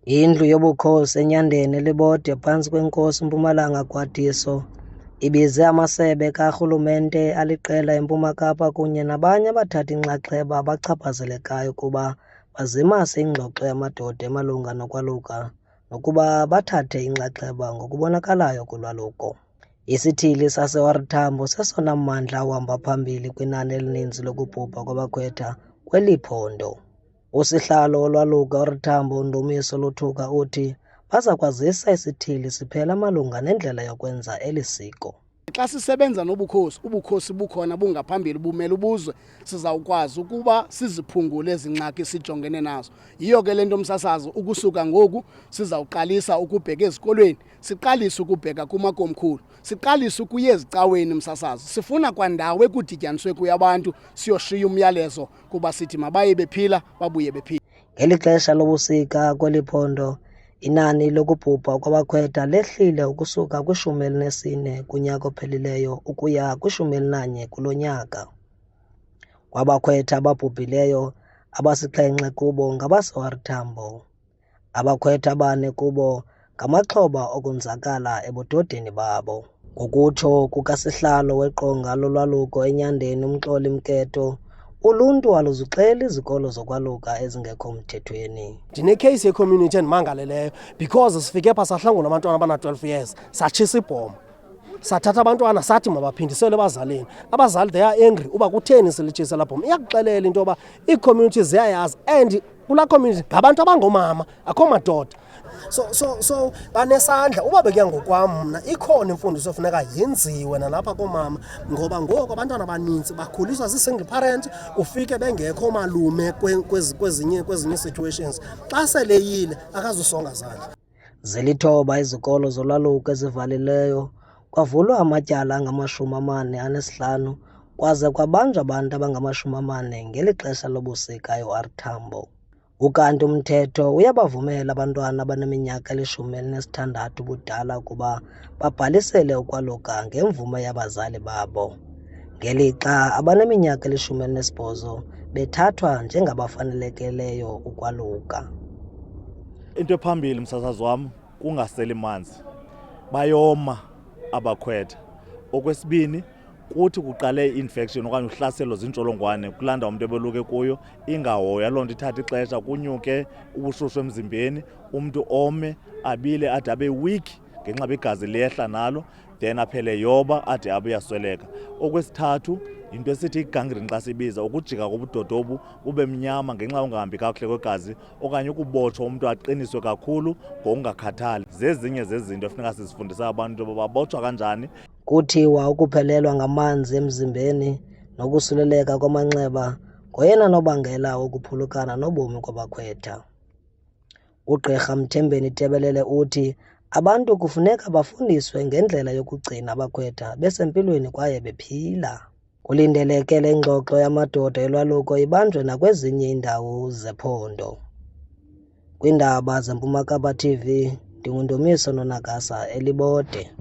Indlu yobukhosi eNyandeni Elibode phantsi kwenkosi uMpumalanga Gwadiso ibize amasebe karhulumente aliqela eMpuma Kapa kunye nabanye abathathi-nxaxheba abachaphazelekayo kuba bazimase ingxoxo yamadoda emalunga nokwaluka nokuba bathathe inxaxheba ngokubonakalayo kulwaluko. Isithili sase-OR Tambo sesona mmandla uhamba phambili kwinani elininzi lokubhubha kwabakhwetha kweli phondo. Usihlalo wolwaluko OR Tambo Ndumiso Luthuka uthi baza kwazisa isithili siphela malunga nendlela yokwenza eli siko. Xa sisebenza nobukhosi, ubukhosi bukhona bungaphambili bumele ubuzwe, sizawukwazi ukuba siziphungule ezi ngxaki sijongene nazo. Yiyo ke le nto msasazi, ukusuka ngoku sizawuqalisa ukubheka ezikolweni, siqalise ukubheka kumakomkhulu, siqalise ukuya ezicaweni msasazi. Sifuna kwandawo ekudityaniswe kuyo abantu siyoshiya umyalezo kuba sithi mabaye bephila babuye bephila. Ngeli xesha lobusika kweli phondo, inani lokubhubha kwabakhwetha lehlile ukusuka kwi-14 kunyaka ophelileyo ukuya kwi-11 kulo nyaka. Kwabakhwetha ababhubhileyo, abasixhenxe kubo ngabase-OR Tambo. Abakhwetha abane kubo ngamaxhoba okonzakala ebudodeni babo. Ngokutsho kukasihlalo weqonga lolwaluko eNyandeni uMxoli Mketo, uluntu aluzixheli izikolo zokwaluka ezingekho mthethweni. Ndinekheyisi ye-community endimangaleleyo because sifike pha sahlangula abantwana abana-12 years satshisa ibhoma, sathatha abantwana sathi mabaphindisele ebazalini. Abazali they are angry uba kutheni silitshisa laa bhoma. Iyakuxelela into yoba ii-community ziyayazi and kulaa community ngabantu abangoomama akho madoda. So banesandla. Uba bekuya ngokwam mna ikhona imfundiso efuneka yenziwe nalapha koomama, ngoba ngoku abantwana abanintsi bakhuliswa zii-single parent, ufike bengekho malume kwezinye situations. Xa seleyile akazusonga zandla. Zilithoba izikolo zolwaluko ezivalileyo, kwavulwa amatyala angama-45 kwaze kwabanjwa abantu abangama-40 ngeli xesha lobusika e-OR Tambo. Ukanti umthetho uyabavumela abantwana abaneminyaka eli-16 ubudala ukuba babhalisele ukwaluka ngemvume yabazali babo, ngelixa abaneminyaka eli-18 bethathwa njengabafanelekeleyo ukwaluka. Into ephambili msasazi wam kungaseli manzi, bayoma abakhwetha. Okwesibini, kuthi kuqale i-infection okanye uhlaselo ziintsholongwane kulanda umntu ebeluke kuyo, ingahoywa loo nto ithatha ixesha, kunyuke ubushushu emzimbeni, umntu ome abile ade abe weak ngenxa igazi liyehla nalo, then aphele yoba ade abe uyasweleka. Okwesithathu, yinto esithi igangrene xa sibiza, ukujika kobudodobu bube mnyama ngenxa ungahambi kakuhle kwegazi okanye ukubotshwa umntu aqiniswe kakhulu ngokungakhathali. Zezinye zezinto efuneka sizifundisa abantu into yoba babotshwa kanjani. Kuthiwa ukuphelelwa ngamanzi emzimbeni nokusuleleka kwamanxeba ngoyena nobangela wokuphulukana nobomi kwabakhwetha. UGqr Mthembeni Tebelele uthi abantu kufuneka bafundiswe ngendlela yokugcina abakhwetha besempilweni kwaye bephila. Kulindeleke le ngxoxo yamadoda yolwaluko ibanjwe nakwezinye iindawo zephondo. Kwiindaba zeMpuma Kapa TV, ndinguNdumiso Nonakasa Elibode.